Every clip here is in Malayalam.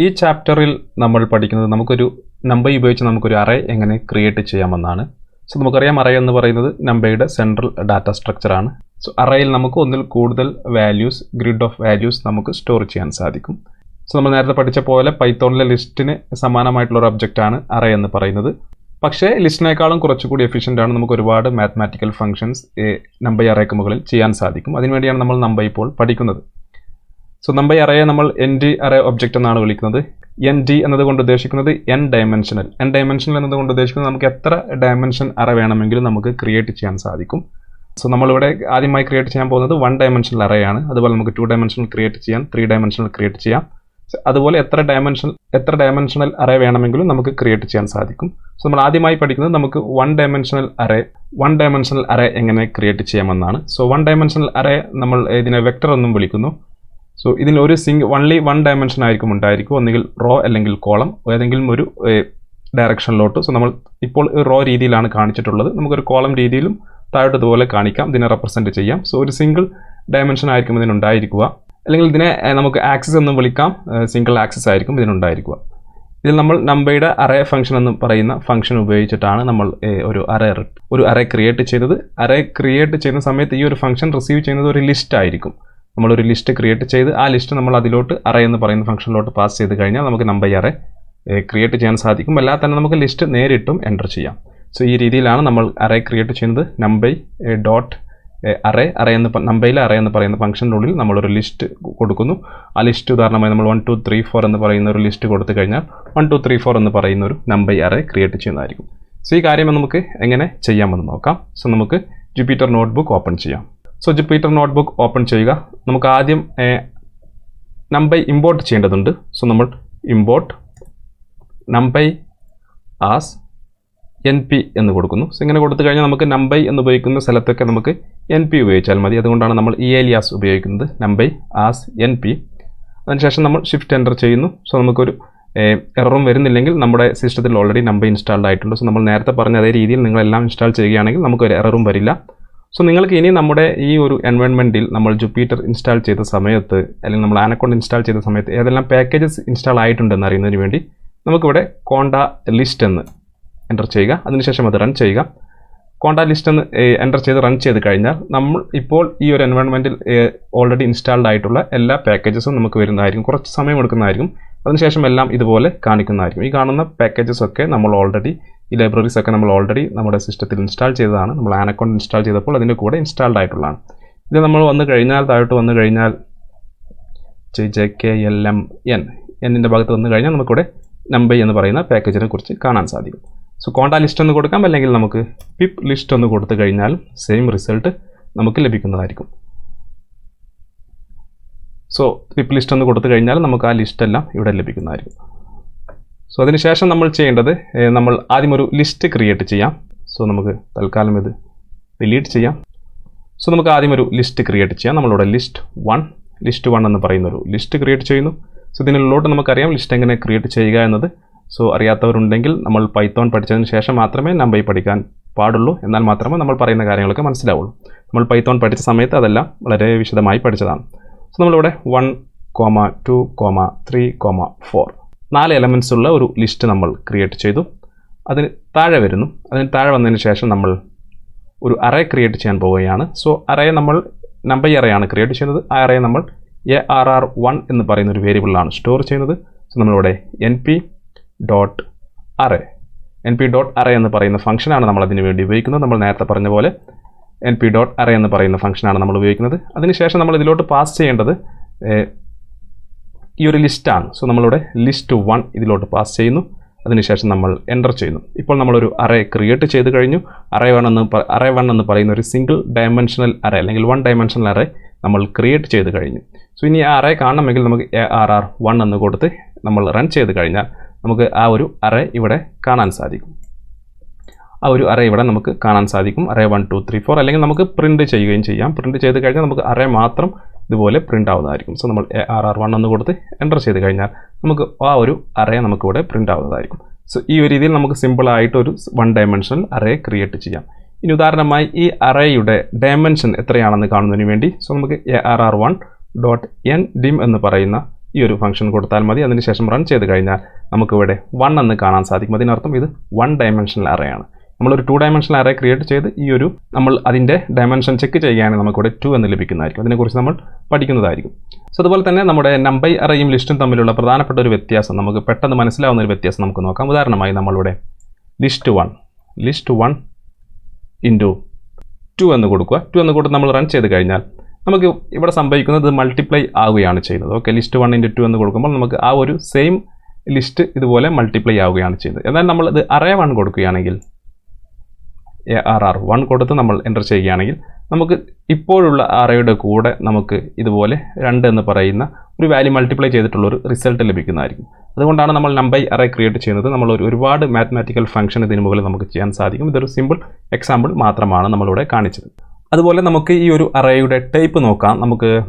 ഈ ചാപ്റ്ററിൽ നമ്മൾ പഠിക്കുന്നത് നമുക്കൊരു നമ്പർ ഉപയോഗിച്ച് നമുക്കൊരു അറേ എങ്ങനെ ക്രിയേറ്റ് ചെയ്യാമെന്നാണ്. സോ നമുക്കറിയാം അറേ എന്ന് പറയുന്നത് നമ്പയുടെ സെൻട്രൽ ഡാറ്റ സ്ട്രക്ചറാണ്. സോ അറേയിൽ നമുക്ക് ഒന്നിൽ കൂടുതൽ വാല്യൂസ്, ഗ്രിഡ് ഓഫ് വാല്യൂസ് നമുക്ക് സ്റ്റോർ ചെയ്യാൻ സാധിക്കും. സോ നമ്മൾ നേരത്തെ പഠിച്ച പോലെ പൈത്തോണിലെ ലിസ്റ്റിന് സമാനമായിട്ടുള്ള ഒരു ഒബ്ജക്റ്റാണ് അറേ എന്ന് പറയുന്നത്. പക്ഷേ ലിസ്റ്റിനേക്കാളും കുറച്ചുകൂടി എഫിഷ്യൻ്റ് ആണ്. നമുക്ക് ഒരുപാട് മാത്തമാറ്റിക്കൽ ഫംഗ്ഷൻസ് നമ്പർ അറേക്ക് മുകളിൽ ചെയ്യാൻ സാധിക്കും. അതിനുവേണ്ടിയാണ് നമ്മൾ നമ്പർ ഇപ്പോൾ പഠിക്കുന്നത്. സോ നമ്പർ അറേയെ നമ്മൾ ND അറേ ഒബ്ജക്റ്റ് എന്നാണ് വിളിക്കുന്നത്. ND എന്നതുകൊണ്ട് ഉദ്ദേശിക്കുന്നത് n ഡയമെൻഷനൽ. n ഡയമെൻഷനൽ എന്നതുകൊണ്ട് ഉദ്ദേശിക്കുന്നത് നമുക്ക് എത്ര ഡയമെൻഷൻ അറേ വേണമെങ്കിലും നമുക്ക് ക്രിയേറ്റ് ചെയ്യാൻ സാധിക്കും. സോ നമ്മളിവിടെ ആദ്യമായി ക്രിയേറ്റ് ചെയ്യാൻ പോകുന്നത് 1 ഡയമെൻഷനൽ അറേയാണ്. അതുപോലെ നമുക്ക് 2 ഡയമെൻഷനൽ ക്രിയേറ്റ് ചെയ്യാം, 3 ഡയമെൻഷനൽ ക്രിയേറ്റ് ചെയ്യാം. അതുപോലെ എത്ര ഡയമെൻഷനൽ അറേ വേണമെങ്കിലും നമുക്ക് ക്രിയേറ്റ് ചെയ്യാൻ സാധിക്കും. സോ നമ്മൾ ആദ്യമായി പഠിക്കുന്നത് നമുക്ക് 1 ഡയമെൻഷനൽ അറേ എങ്ങനെ ക്രിയേറ്റ് ചെയ്യാമെന്നാണ്. സോ 1 ഡയമെൻഷനൽ അറേ നമ്മൾ ഇതിനെ വെക്ടർ എന്നും വിളിക്കുന്നു. സോ ഇതിന് ഒരു only 1 ഡയമെൻഷൻ ആയിരിക്കും ഉണ്ടായിരിക്കും, ഒന്നുകിൽ റോ അല്ലെങ്കിൽ കോളം, ഏതെങ്കിലും ഒരു ഡയറക്ഷനിലോട്ട്. സോ നമ്മൾ ഇപ്പോൾ റോ രീതിയിലാണ് കാണിച്ചിട്ടുള്ളത്. നമുക്കൊരു കോളം രീതിയിലും താഴോട്ട് ഇതുപോലെ കാണിക്കാം, ഇതിനെ റെപ്രസെൻറ്റ് ചെയ്യാം. സോ ഒരു സിംഗിൾ ഡയമെൻഷൻ ആയിരിക്കും ഇതിനുണ്ടായിരിക്കുക, അല്ലെങ്കിൽ ഇതിനെ നമുക്ക് ആക്സിസ് എന്നും വിളിക്കാം. സിംഗിൾ ആക്സിസ് ആയിരിക്കും ഇതിനുണ്ടായിരിക്കുക. ഇതിൽ നമ്മൾ നമ്പയുടെ അറേ ഫംഗ്ഷൻ എന്ന് പറയുന്ന ഫംഗ്ഷൻ ഉപയോഗിച്ചിട്ടാണ് നമ്മൾ ഒരു അറേ ക്രിയേറ്റ് ചെയ്തത്. അറേ ക്രിയേറ്റ് ചെയ്യുന്ന സമയത്ത് ഈ ഒരു ഫംഗ്ഷൻ റിസീവ് ചെയ്യുന്നത് ഒരു ലിസ്റ്റ് ആയിരിക്കും. നമ്മളൊരു ലിസ്റ്റ് ക്രിയേറ്റ് ചെയ്ത് ആ ലിസ്റ്റ് നമ്മൾ അതിലോട്ട് അറേ എന്ന് പറയുന്ന ഫംഗ്ഷനിലോട്ട് പാസ് ചെയ്ത് കഴിഞ്ഞാൽ നമുക്ക് നമ്പർ അറേ ക്രിയേറ്റ് ചെയ്യാൻ സാധിക്കും. അല്ലാതെ തന്നെ നമുക്ക് ലിസ്റ്റ് നേരിട്ടും എൻ്റർ ചെയ്യാം. സോ ഈ രീതിയിലാണ് നമ്മൾ അറേ ക്രിയേറ്റ് ചെയ്യുന്നത്. നമ്പർ ഡോട്ട് നമ്പയിലെ അറേ എന്ന് പറയുന്ന ഫംഗ്ഷനുള്ളിൽ നമ്മളൊരു ലിസ്റ്റ് കൊടുക്കുന്നു. ആ ലിസ്റ്റ് ഉദാഹരണമായി നമ്മൾ 1 2 3 4 എന്ന് പറയുന്ന ഒരു ലിസ്റ്റ് കൊടുത്തു കഴിഞ്ഞാൽ 1 2 3 4 എന്ന് പറയുന്ന ഒരു നമ്പർ അറേ ക്രിയേറ്റ് ചെയ്യുന്നതായിരിക്കും. സോ ഈ കാര്യം നമുക്ക് എങ്ങനെ ചെയ്യാമെന്ന് നോക്കാം. സോ നമുക്ക് ജുപിറ്റർ നോട്ട്ബുക്ക് ഓപ്പൺ ചെയ്യാം. സോ ജുപിറ്റർ നോട്ട്ബുക്ക് ഓപ്പൺ ചെയ്യുക. നമുക്ക് ആദ്യം നമ്പർ ഇമ്പോർട്ട് ചെയ്യേണ്ടതുണ്ട്. സോ നമ്മൾ ഇമ്പോർട്ട് നമ്പർ ആസ് NP എന്ന് കൊടുക്കുന്നു. സോ ഇങ്ങനെ കൊടുത്തു കഴിഞ്ഞാൽ നമുക്ക് നമ്പർ എന്ന് ഉപയോഗിക്കുന്ന സ്ഥലത്തൊക്കെ നമുക്ക് NP ഉപയോഗിച്ചാൽ മതി. അതുകൊണ്ടാണ് നമ്മൾ EALIAS ഉപയോഗിക്കുന്നത്, നമ്പർ ആസ് NP. അതിനുശേഷം നമ്മൾ ഷിഫ്റ്റ് എൻ്റർ ചെയ്യുന്നു. സോ നമുക്കൊരു എററും വരുന്നില്ലെങ്കിൽ നമ്മുടെ സിസ്റ്റത്തിൽ ഓൾറെഡി നമ്പർ ഇൻസ്റ്റാൾഡ് ആയിട്ടുണ്ട്. സോ നമ്മൾ നേരത്തെ പറഞ്ഞ അതേ രീതിയിൽ നിങ്ങളെല്ലാം ഇൻസ്റ്റാൾ ചെയ്യുകയാണെങ്കിൽ നമുക്കൊരു എററും വരില്ല. സോ നിങ്ങൾക്ക് ഇനി നമ്മുടെ ഈ ഒരു എൻവയോൺമെൻറ്റിൽ നമ്മൾ ജുപിറ്റർ ഇൻസ്റ്റാൾ ചെയ്ത സമയത്ത്, അല്ലെങ്കിൽ നമ്മൾ ആനക്കോണ്ട് ഇൻസ്റ്റാൾ ചെയ്ത സമയത്ത് ഏതെല്ലാം പാക്കേജസ് ഇൻസ്റ്റാൾ ആയിട്ടുണ്ടെന്ന് അറിയുന്നതിന് വേണ്ടി നമുക്കിവിടെ കോണ്ട ലിസ്റ്റ് എന്ന് എൻ്റർ ചെയ്യുക. അതിനുശേഷം അത് റൺ ചെയ്യുക. കോണ്ട ലിസ്റ്റ് എന്ന് എൻ്റർ ചെയ്ത് റൺ ചെയ്ത് കഴിഞ്ഞാൽ നമ്മൾ ഇപ്പോൾ ഈ ഒരു എൻവയോൺമെൻറ്റിൽ ഓൾറെഡി ഇൻസ്റ്റാൾഡ് ആയിട്ടുള്ള എല്ലാ പാക്കേജസും നമുക്ക് വരുന്നതായിരിക്കും. കുറച്ച് സമയം എടുക്കുന്നതായിരിക്കും. അതിനുശേഷം എല്ലാം ഇതുപോലെ കാണിക്കുന്നതായിരിക്കും. ഈ കാണുന്ന പാക്കേജസ് ഒക്കെ നമ്മൾ ഓൾറെഡി, ഈ ലൈബ്രറീസ് ഒക്കെ നമ്മൾ ഓൾറെഡി നമ്മുടെ സിസ്റ്റത്തിൽ ഇൻസ്റ്റാൾ ചെയ്തതാണ്. നമ്മൾ ആനക്കോണ്ട് ഇൻസ്റ്റാൾ ചെയ്തപ്പോൾ അതിൻ്റെ കൂടെ ഇൻസ്റ്റാൾഡ് ആയിട്ടുള്ളതാണ്. ഇത് നമ്മൾ വന്നു കഴിഞ്ഞാൽ, താഴോട്ട് വന്നു കഴിഞ്ഞാൽ JKLMN എന്നിൻ്റെ ഭാഗത്ത് വന്നു കഴിഞ്ഞാൽ നമുക്കിവിടെ നമ്പർ എന്ന് പറയുന്ന പാക്കേജിനെ കുറിച്ച് കാണാൻ സാധിക്കും. സോ കോണ്ട ലിസ്റ്റ് ഒന്ന് കൊടുക്കാം, അല്ലെങ്കിൽ നമുക്ക് പിപ്പ് ലിസ്റ്റ് ഒന്ന് കൊടുത്തു കഴിഞ്ഞാൽ സെയിം റിസൾട്ട് നമുക്ക് ലഭിക്കുന്നതായിരിക്കും. സോ പിപ്പ് ലിസ്റ്റ് ഒന്ന് കൊടുത്തു കഴിഞ്ഞാൽ നമുക്ക് ആ ലിസ്റ്റ് എല്ലാം ഇവിടെ ലഭിക്കുന്നതായിരിക്കും. സോ അതിനുശേഷം നമ്മൾ ചെയ്യേണ്ടത്, നമ്മൾ ആദ്യം ഒരു ലിസ്റ്റ് ക്രിയേറ്റ് ചെയ്യാം. സോ നമുക്ക് തൽക്കാലം ഇത് ഡിലീറ്റ് ചെയ്യാം. സോ നമുക്ക് ആദ്യം ഒരു ലിസ്റ്റ് ക്രിയേറ്റ് ചെയ്യാം. നമ്മളിവിടെ ലിസ്റ്റ് 1 എന്ന് പറയുന്നൊരു ലിസ്റ്റ് ക്രിയേറ്റ് ചെയ്യുന്നു. സോ ഇതിനുള്ളിലോട്ട് നമുക്കറിയാം ലിസ്റ്റ് എങ്ങനെ ക്രിയേറ്റ് ചെയ്യുക എന്നത്. സോ അറിയാത്തവരുണ്ടെങ്കിൽ നമ്മൾ പൈത്തോൺ പഠിച്ചതിന് ശേഷം മാത്രമേ നമ്പർ പഠിക്കാൻ പാടുള്ളൂ. എന്നാൽ മാത്രമേ നമ്മൾ പറയുന്ന കാര്യങ്ങളൊക്കെ മനസ്സിലാവുള്ളൂ. നമ്മൾ പൈത്തോൺ പഠിച്ച സമയത്ത് അതെല്ലാം വളരെ വിശദമായി പഠിച്ചതാണ്. സോ നമ്മളിവിടെ 1, 2, 3, 4 4 എലമെൻറ്റ്സ് ഉള്ള ഒരു ലിസ്റ്റ് നമ്മൾ ക്രിയേറ്റ് ചെയ്തു. അതിന് താഴെ വന്നതിന് ശേഷം നമ്മൾ ഒരു അറേ ക്രിയേറ്റ് ചെയ്യാൻ പോവുകയാണ്. സോ അറേ നമ്മൾ നമ്പർ അറേയാണ് ക്രിയേറ്റ് ചെയ്യുന്നത്. ആ അറേ നമ്മൾ ARR1 എന്ന് പറയുന്ന ഒരു വേരിയബിളിലാണ് സ്റ്റോർ ചെയ്യുന്നത്. സോ നമ്മളിവിടെ NP.array എന്ന് പറയുന്ന ഫംഗ്ഷനാണ് നമ്മൾ അതിന് വേണ്ടി ഉപയോഗിക്കുന്നത്. നമ്മൾ നേരത്തെ പറഞ്ഞ പോലെ NP.array എന്ന് പറയുന്ന ഫംഗ്ഷനാണ് നമ്മൾ ഉപയോഗിക്കുന്നത്. അതിനുശേഷം നമ്മൾ ഇതിലോട്ട് പാസ് ചെയ്യേണ്ടത് ഈ ഒരു ലിസ്റ്റാണ്. സോ നമ്മളിവിടെ ലിസ്റ്റ് 1 ഇതിലോട്ട് പാസ് ചെയ്യുന്നു. അതിനുശേഷം നമ്മൾ എൻ്റർ ചെയ്യുന്നു. ഇപ്പോൾ നമ്മളൊരു അറേ ക്രിയേറ്റ് ചെയ്ത് കഴിഞ്ഞു. അറേ 1 എന്ന് പറയുന്ന ഒരു സിംഗിൾ ഡയമെൻഷനൽ അറേ, അല്ലെങ്കിൽ 1 ഡയമെൻഷനൽ അറേ നമ്മൾ ക്രിയേറ്റ് ചെയ്ത് കഴിഞ്ഞു. സോ ഇനി ആ അറേ കാണണമെങ്കിൽ നമുക്ക് ARR1 എന്ന് കൊടുത്ത് നമ്മൾ റൺ ചെയ്ത് കഴിഞ്ഞാൽ നമുക്ക് ആ ഒരു അറേ ഇവിടെ കാണാൻ സാധിക്കും. അറേ 1 2 3 4, അല്ലെങ്കിൽ നമുക്ക് പ്രിൻറ്റ് ചെയ്യുകയും ചെയ്യാം. പ്രിൻറ്റ് ചെയ്ത് കഴിഞ്ഞാൽ നമുക്ക് അറേ മാത്രം ഇതുപോലെ പ്രിൻ്റ് ആവുന്നതായിരിക്കും. സോ നമ്മൾ ARR1 എന്ന് കൊടുത്ത് എൻ്റർ ചെയ്ത് കഴിഞ്ഞാൽ നമുക്ക് ആ ഒരു അറേ നമുക്കിവിടെ പ്രിൻ്റ് ആവുന്നതായിരിക്കും. സോ ഈ ഒരു രീതിയിൽ നമുക്ക് സിമ്പിളായിട്ട് ഒരു 1 ഡയമെൻഷനൽ അറേ ക്രിയേറ്റ് ചെയ്യാം. ഇനി ഉദാഹരണമായി ഈ അറേയുടെ ഡയമെൻഷൻ എത്രയാണെന്ന് കാണുന്നതിന് വേണ്ടി സോ നമുക്ക് ARR1.ndim എന്ന് പറയുന്ന ഈ ഒരു ഫംഗ്ഷൻ കൊടുത്താൽ മതി. അതിനുശേഷം റൺ ചെയ്ത് കഴിഞ്ഞാൽ നമുക്കിവിടെ 1 എന്ന് കാണാൻ സാധിക്കും. അതിനർത്ഥം ഇത് 1 ഡയമെൻഷണൽ അറേ ആണ്. നമ്മളൊരു 2 ഡയമെൻഷണൽ അറേ ക്രിയേറ്റ് ചെയ്ത് ഈ ഒരു നമ്മൾ അതിൻ്റെ ഡയമെൻഷൻ ചെക്ക് ചെയ്യുകയാണെങ്കിൽ നമുക്കിവിടെ 2 എന്ന് ലഭിക്കുന്നതായിരിക്കും. അതിനെക്കുറിച്ച് നമ്മൾ പഠിക്കുന്നതായിരിക്കും. സോ അതുപോലെ തന്നെ നമ്മുടെ നമ്പൈ അറേയും ലിസ്റ്റും തമ്മിലുള്ള പ്രധാനപ്പെട്ട ഒരു വ്യത്യാസം, നമുക്ക് പെട്ടെന്ന് മനസ്സിലാവുന്ന ഒരു വ്യത്യാസം നമുക്ക് നോക്കാം. ഉദാഹരണമായി നമ്മളിവിടെ ലിസ്റ്റ് 1 ഇൻറ്റു 2 എന്ന് കൊടുക്കുക. 2 എന്ന് കൊടുത്ത് നമ്മൾ റൺ ചെയ്ത് കഴിഞ്ഞാൽ നമുക്ക് ഇവിടെ സംഭവിക്കുന്നത് മൾട്ടിപ്ലൈ ആവുകയാണ് ചെയ്യുന്നത്. ഓക്കെ, ലിസ്റ്റ് 1 ഇൻറ്റു 2 എന്ന് കൊടുക്കുമ്പോൾ നമുക്ക് ആ ഒരു സെയിം ലിസ്റ്റ് ഇതുപോലെ മൾട്ടിപ്ലൈ ആവുകയാണ് ചെയ്യുന്നത്. എന്നാൽ നമ്മൾ ഇത് അറേ 1 കൊടുക്കുകയാണെങ്കിൽ ARR1 കൊടുത്ത് നമ്മൾ എൻ്റർ ചെയ്യുകയാണെങ്കിൽ നമുക്ക് ഇപ്പോഴുള്ള അറേയുടെ കൂടെ നമുക്ക് ഇതുപോലെ 2 എന്ന് പറയുന്ന ഒരു വാല്യൂ മൾട്ടിപ്ലൈ ചെയ്തിട്ടുള്ളൊരു റിസൾട്ട് ലഭിക്കുന്നതായിരിക്കും. അതുകൊണ്ടാണ് നമ്മൾ നമ്പൈ അറേ ക്രിയേറ്റ് ചെയ്യുന്നത്. നമ്മൾ ഒരുപാട് മാത്തമാറ്റിക്കൽ ഫംഗ്ഷൻ ഇതിന് മുകളിൽ നമുക്ക് ചെയ്യാൻ സാധിക്കും. ഇതൊരു സിമ്പിൾ എക്സാമ്പിൾ മാത്രമാണ് നമ്മളിവിടെ കാണിച്ചത്. അതുപോലെ നമുക്ക് ഈ ഒരു അറേയുടെ ടൈപ്പ് നോക്കാം.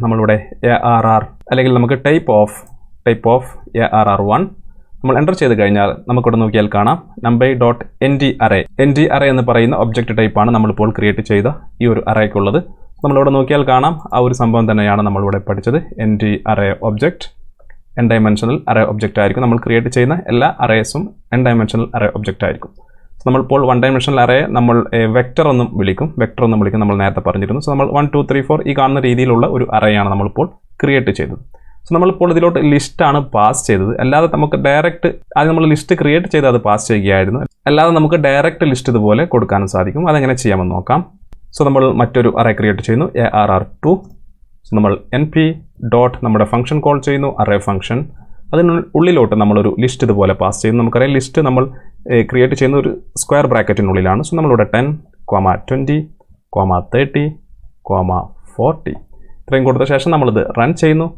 നമ്മളിവിടെ ARR അല്ലെങ്കിൽ നമുക്ക് ടൈപ്പ് ഓഫ് ARR1 നമ്മൾ എൻ്റർ ചെയ്ത് കഴിഞ്ഞാൽ നമുക്കിവിടെ നോക്കിയാൽ കാണാം numpy.nd array. ND array എന്ന് പറയുന്ന ഒബ്ജക്റ്റ് ടൈപ്പാണ് നമ്മളിപ്പോൾ ക്രിയേറ്റ് ചെയ്ത ഈ ഒരു അറേക്കുള്ളത്. നമ്മളിവിടെ നോക്കിയാൽ കാണാം ആ ഒരു സംഭവം തന്നെയാണ് നമ്മളിവിടെ പഠിച്ചത്. ND array object n dimensional array object ആയിരിക്കും. നമ്മൾ ക്രിയേറ്റ് ചെയ്യുന്ന എല്ലാ അറേസും n ഡയമെൻഷണൽ അറേ ഒബ്ജക്റ്റ് ആയിരിക്കും. നമ്മളിപ്പോൾ 1 ഡയമെൻഷണൽ അറേ നമ്മൾ വെക്റ്റർ എന്നും വിളിക്കും. നമ്മൾ നേരത്തെ പറഞ്ഞിരുന്നു. സോ നമ്മൾ 1 2 3 4 ഈ കാണുന്ന രീതിയിലുള്ള ഒരു അറേയാണ് നമ്മളിപ്പോൾ ക്രിയേറ്റ് ചെയ്തത്. സോ നമ്മളിപ്പോൾ ഇതിലോട്ട് ലിസ്റ്റാണ് പാസ് ചെയ്തത്. അല്ലാതെ നമുക്ക് ഡയറക്റ്റ് ആദ്യം നമ്മൾ ലിസ്റ്റ് ക്രിയേറ്റ് ചെയ്ത് അത് പാസ് ചെയ്യുകയായിരുന്നു. അല്ലാതെ നമുക്ക് ഡയറക്റ്റ് ലിസ്റ്റ് ഇതുപോലെ കൊടുക്കാനും സാധിക്കും. അതെങ്ങനെ ചെയ്യാമെന്ന് നോക്കാം. സോ നമ്മൾ മറ്റൊരു അറേ ക്രിയേറ്റ് ചെയ്യുന്നു ARR2. സോ നമ്മൾ np ഡോട്ട് നമ്മുടെ ഫംഗ്ഷൻ കോൾ ചെയ്യുന്നു, അറേ ഫംഗ്ഷൻ. അതിനുള്ളിലോട്ട് നമ്മളൊരു ലിസ്റ്റ് ഇതുപോലെ പാസ് ചെയ്യുന്നു. നമുക്കറിയാം ലിസ്റ്റ് നമ്മൾ ക്രിയേറ്റ് ചെയ്യുന്ന ഒരു സ്ക്വയർ ബ്രാക്കറ്റിനുള്ളിലാണ്. സോ നമ്മളിവിടെ 10, 20, 30, 40 ഇത്രയും കൊടുത്ത ശേഷം നമ്മളിത് റൺ ചെയ്യുന്നു.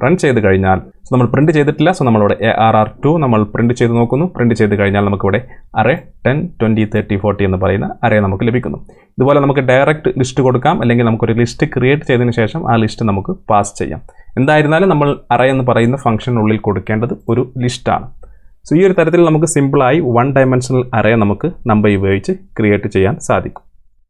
റൺ ചെയ്ത് കഴിഞ്ഞാൽ നമ്മൾ പ്രിൻറ്റ് ചെയ്തിട്ടില്ല. സോ നമ്മളിവിടെ ARR2 നമ്മൾ പ്രിൻറ്റ് ചെയ്ത് നോക്കുന്നു. പ്രിൻറ്റ് ചെയ്ത് കഴിഞ്ഞാൽ നമുക്കിവിടെ അറേ 10, 20, 30, 40 എന്ന് പറയുന്ന അറേ നമുക്ക് ലഭിക്കുന്നു. ഇതുപോലെ നമുക്ക് ഡയറക്റ്റ് ലിസ്റ്റ് കൊടുക്കാം, അല്ലെങ്കിൽ നമുക്കൊരു ലിസ്റ്റ് ക്രിയേറ്റ് ചെയ്തതിന് ശേഷം ആ ലിസ്റ്റ് നമുക്ക് പാസ് ചെയ്യാം. എന്തായിരുന്നാലും നമ്മൾ അറേ എന്ന് പറയുന്ന ഫംഗ്ഷനുള്ളിൽ കൊടുക്കേണ്ടത് ഒരു ലിസ്റ്റാണ്. സോ ഈ ഒരു തരത്തിൽ നമുക്ക് സിമ്പിളായി 1 ഡയമെൻഷണൽ അറേ നമുക്ക് നമ്പർ ഉപയോഗിച്ച് ക്രിയേറ്റ് ചെയ്യാൻ സാധിക്കും.